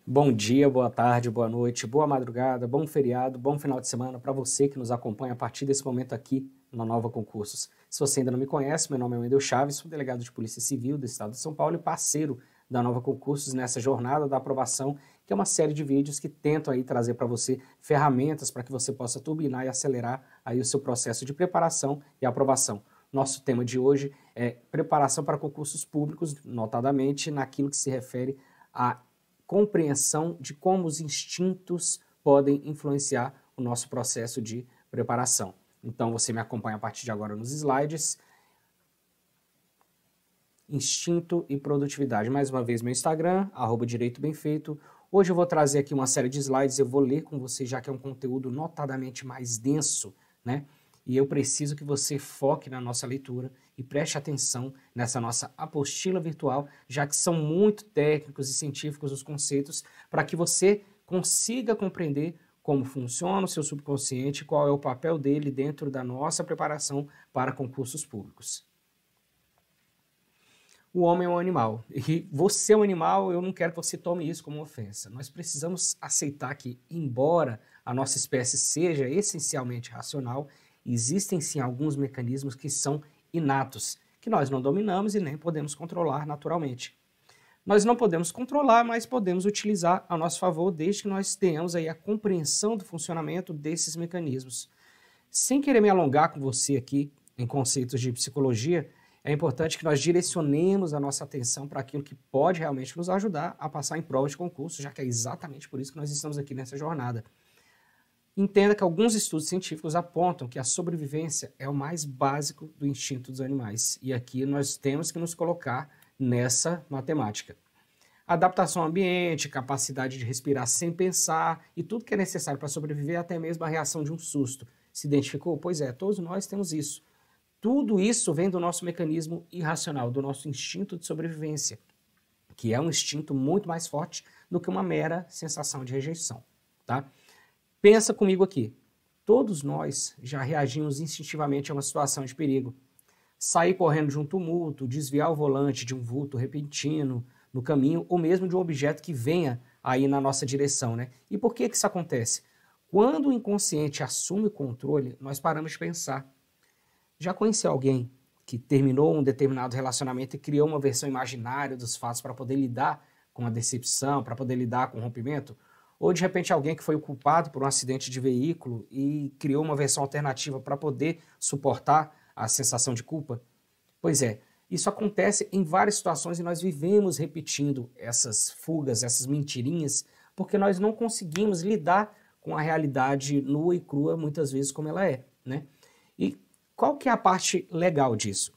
Bom dia, boa tarde, boa noite, boa madrugada, bom feriado, bom final de semana para você que nos acompanha a partir desse momento aqui na Nova Concursos. Se você ainda não me conhece, meu nome é Wendel Chaves, sou delegado de Polícia Civil do Estado de São Paulo e parceiro da Nova Concursos nessa jornada da aprovação, que é uma série de vídeos que tentam aí trazer para você ferramentas para que você possa turbinar e acelerar aí o seu processo de preparação e aprovação. Nosso tema de hoje é preparação para concursos públicos, notadamente naquilo que se refere a compreensão de como os instintos podem influenciar o nosso processo de preparação. Então, você me acompanha a partir de agora nos slides. Instinto e produtividade. Mais uma vez, meu Instagram, @direitobemfeito. Hoje eu vou trazer aqui uma série de slides, eu vou ler com você, já que é um conteúdo notadamente mais denso, né? E eu preciso que você foque na nossa leitura e preste atenção nessa nossa apostila virtual, já que são muito técnicos e científicos os conceitos, para que você consiga compreender como funciona o seu subconsciente, qual é o papel dele dentro da nossa preparação para concursos públicos. O homem é um animal, e você é um animal, eu não quero que você tome isso como ofensa. Nós precisamos aceitar que, embora a nossa espécie seja essencialmente racional, existem sim alguns mecanismos que são inatos, que nós não dominamos e nem podemos controlar naturalmente. Nós não podemos controlar, mas podemos utilizar a nosso favor, desde que nós tenhamos aí a compreensão do funcionamento desses mecanismos. Sem querer me alongar com você aqui em conceitos de psicologia, é importante que nós direcionemos a nossa atenção para aquilo que pode realmente nos ajudar a passar em provas de concurso, já que é exatamente por isso que nós estamos aqui nessa jornada. Entenda que alguns estudos científicos apontam que a sobrevivência é o mais básico do instinto dos animais, e aqui nós temos que nos colocar nessa matemática. Adaptação ao ambiente, capacidade de respirar sem pensar e tudo que é necessário para sobreviver, até mesmo a reação de um susto. Se identificou? Pois é, todos nós temos isso. Tudo isso vem do nosso mecanismo irracional, do nosso instinto de sobrevivência, que é um instinto muito mais forte do que uma mera sensação de rejeição, tá? Pensa comigo aqui. Todos nós já reagimos instintivamente a uma situação de perigo. Sair correndo de um tumulto, desviar o volante de um vulto repentino no caminho, ou mesmo de um objeto que venha aí na nossa direção, né? E por que isso acontece? Quando o inconsciente assume o controle, nós paramos de pensar. Já conheceu alguém que terminou um determinado relacionamento e criou uma versão imaginária dos fatos para poder lidar com a decepção, para poder lidar com o rompimento? Ou de repente alguém que foi o culpado por um acidente de veículo e criou uma versão alternativa para poder suportar a sensação de culpa? Pois é, isso acontece em várias situações e nós vivemos repetindo essas fugas, essas mentirinhas, porque nós não conseguimos lidar com a realidade nua e crua, muitas vezes como ela é, né? E qual que é a parte legal disso?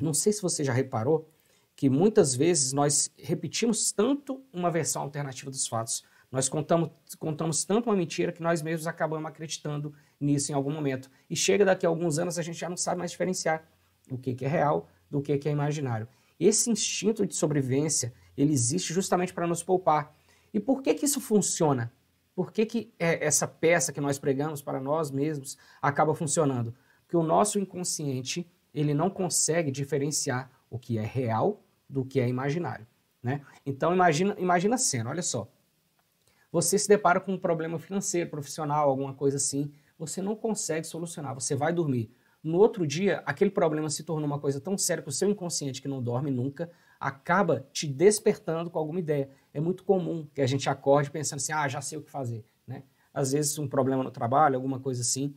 Não sei se você já reparou que muitas vezes nós repetimos tanto uma versão alternativa dos fatos, nós contamos tanto uma mentira que nós mesmos acabamos acreditando nisso em algum momento. E chega daqui a alguns anos a gente já não sabe mais diferenciar o que é real do que é imaginário. Esse instinto de sobrevivência, ele existe justamente para nos poupar. E por que isso funciona? Por que essa peça que nós pregamos para nós mesmos acaba funcionando? Porque o nosso inconsciente, ele não consegue diferenciar o que é real do que é imaginário, né? Então imagina a cena, olha só. Você se depara com um problema financeiro, profissional, alguma coisa assim, você não consegue solucionar, você vai dormir. No outro dia, aquele problema se tornou uma coisa tão séria que o seu inconsciente, que não dorme nunca, acaba te despertando com alguma ideia. É muito comum que a gente acorde pensando assim, já sei o que fazer, né? Às vezes um problema no trabalho, alguma coisa assim.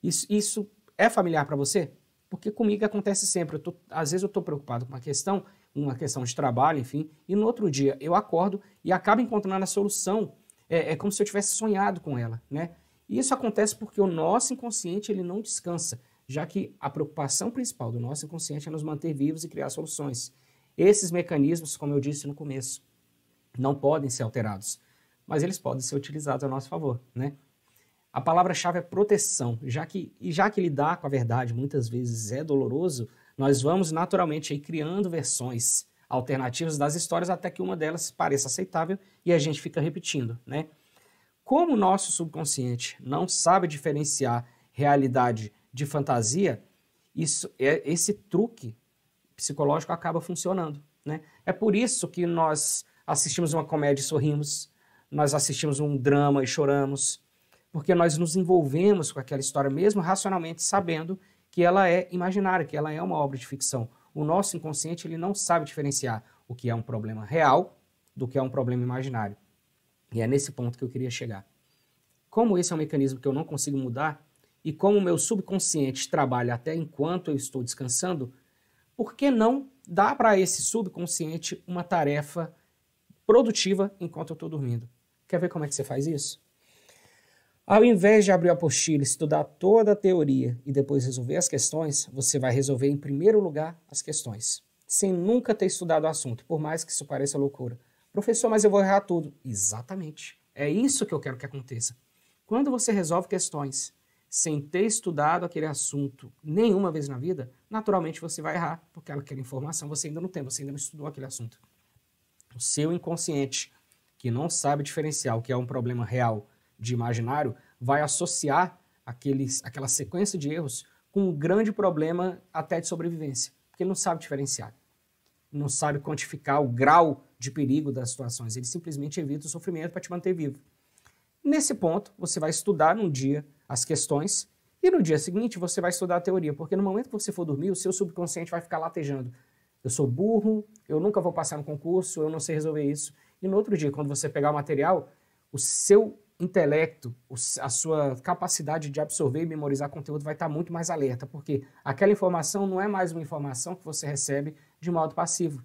Isso é familiar para você? Porque comigo acontece sempre. Às vezes eu estou preocupado com uma questão de trabalho, enfim, e no outro dia eu acordo e acabo encontrando a solução. É como se eu tivesse sonhado com ela, né? E isso acontece porque o nosso inconsciente ele não descansa, já que a preocupação principal do nosso inconsciente é nos manter vivos e criar soluções. Esses mecanismos, como eu disse no começo, não podem ser alterados, mas eles podem ser utilizados a nosso favor, né? A palavra-chave é proteção, já que lidar com a verdade muitas vezes é doloroso, nós vamos naturalmente aí criando versões alternativas das histórias até que uma delas pareça aceitável e a gente fica repetindo, né? Como o nosso subconsciente não sabe diferenciar realidade de fantasia, esse truque psicológico acaba funcionando, né? É por isso que nós assistimos uma comédia e sorrimos, nós assistimos um drama e choramos, porque nós nos envolvemos com aquela história, mesmo racionalmente sabendo que ela é imaginária, que ela é uma obra de ficção. O nosso inconsciente ele não sabe diferenciar o que é um problema real do que é um problema imaginário. E é nesse ponto que eu queria chegar. Como esse é um mecanismo que eu não consigo mudar, e como o meu subconsciente trabalha até enquanto eu estou descansando, por que não dar para esse subconsciente uma tarefa produtiva enquanto eu estou dormindo? Quer ver como é que você faz isso? Ao invés de abrir a apostila, estudar toda a teoria e depois resolver as questões, você vai resolver em primeiro lugar as questões, sem nunca ter estudado o assunto, por mais que isso pareça loucura. Professor, mas eu vou errar tudo. Exatamente. É isso que eu quero que aconteça. Quando você resolve questões sem ter estudado aquele assunto nenhuma vez na vida, naturalmente você vai errar, porque aquela informação você ainda não tem, você ainda não estudou aquele assunto. O seu inconsciente, que não sabe diferenciar o que é um problema real de imaginário, vai associar aquela sequência de erros com um grande problema até de sobrevivência, porque ele não sabe diferenciar, não sabe quantificar o grau de perigo das situações, ele simplesmente evita o sofrimento para te manter vivo. Nesse ponto, você vai estudar num dia as questões e no dia seguinte você vai estudar a teoria, porque no momento que você for dormir, o seu subconsciente vai ficar latejando. Eu sou burro, eu nunca vou passar no concurso, eu não sei resolver isso. E no outro dia, quando você pegar o material, o seu intelecto, a sua capacidade de absorver e memorizar conteúdo vai estar muito mais alerta, porque aquela informação não é mais uma informação que você recebe de modo passivo,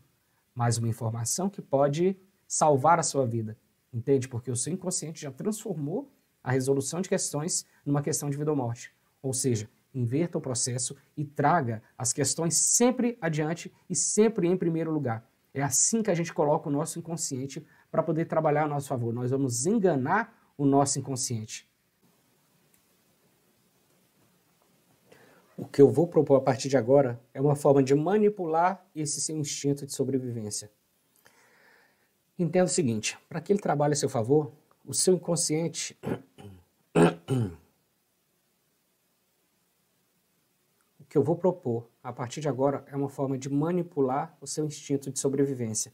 mas uma informação que pode salvar a sua vida, entende? Porque o seu inconsciente já transformou a resolução de questões numa questão de vida ou morte. Ou seja, inverta o processo e traga as questões sempre adiante e sempre em primeiro lugar. É assim que a gente coloca o nosso inconsciente para poder trabalhar a nosso favor. Nós vamos enganar o nosso inconsciente. O que eu vou propor a partir de agora é uma forma de manipular esse seu instinto de sobrevivência. Entenda o seguinte, para que ele trabalhe a seu favor, o seu inconsciente... O que eu vou propor a partir de agora é uma forma de manipular o seu instinto de sobrevivência.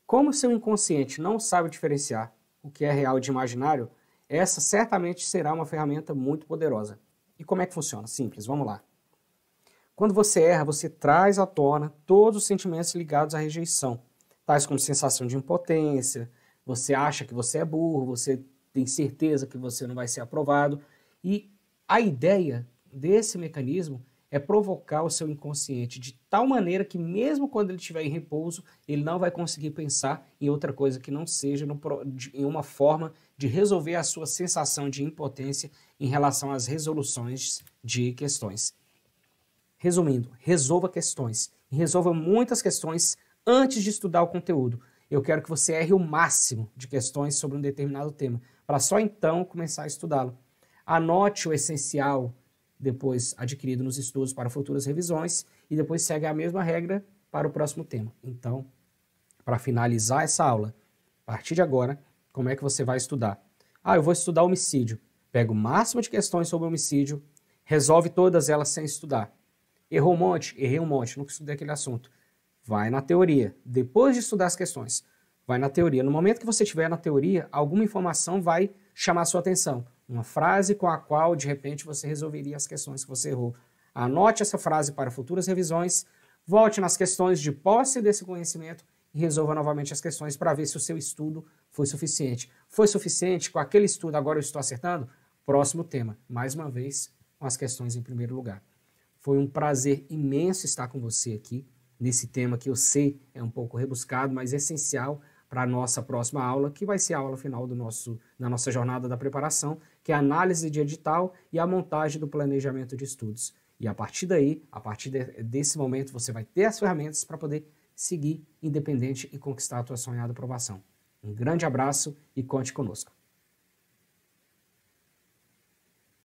Como o seu inconsciente não sabe diferenciar o que é real de imaginário, essa certamente será uma ferramenta muito poderosa. E como é que funciona? Simples, vamos lá. Quando você erra, você traz à tona todos os sentimentos ligados à rejeição, tais como sensação de impotência, você acha que você é burro, você tem certeza que você não vai ser aprovado. E a ideia desse mecanismo é provocar o seu inconsciente de tal maneira que mesmo quando ele estiver em repouso, ele não vai conseguir pensar em outra coisa que não seja em uma forma de resolver a sua sensação de impotência em relação às resoluções de questões. Resumindo, resolva questões. E resolva muitas questões antes de estudar o conteúdo. Eu quero que você erre o máximo de questões sobre um determinado tema, para só então começar a estudá-lo. Anote o essencial, depois adquirido nos estudos para futuras revisões, e depois segue a mesma regra para o próximo tema. Então, para finalizar essa aula, a partir de agora, como é que você vai estudar? Eu vou estudar homicídio. Pega o máximo de questões sobre homicídio, resolve todas elas sem estudar. Errou um monte? Errei um monte, nunca estudei aquele assunto. Vai na teoria. Depois de estudar as questões, vai na teoria. No momento que você estiver na teoria, alguma informação vai chamar a sua atenção. Uma frase com a qual, de repente, você resolveria as questões que você errou. Anote essa frase para futuras revisões, volte nas questões de posse desse conhecimento e resolva novamente as questões para ver se o seu estudo foi suficiente. Foi suficiente com aquele estudo, agora eu estou acertando? Próximo tema, mais uma vez, com as questões em primeiro lugar. Foi um prazer imenso estar com você aqui, nesse tema que eu sei é um pouco rebuscado, mas essencial para a nossa próxima aula, que vai ser a aula final da nossa jornada da preparação, que é a análise de edital e a montagem do planejamento de estudos. E a partir daí, desse momento, você vai ter as ferramentas para poder seguir independente e conquistar a tua sonhada aprovação. Um grande abraço e conte conosco.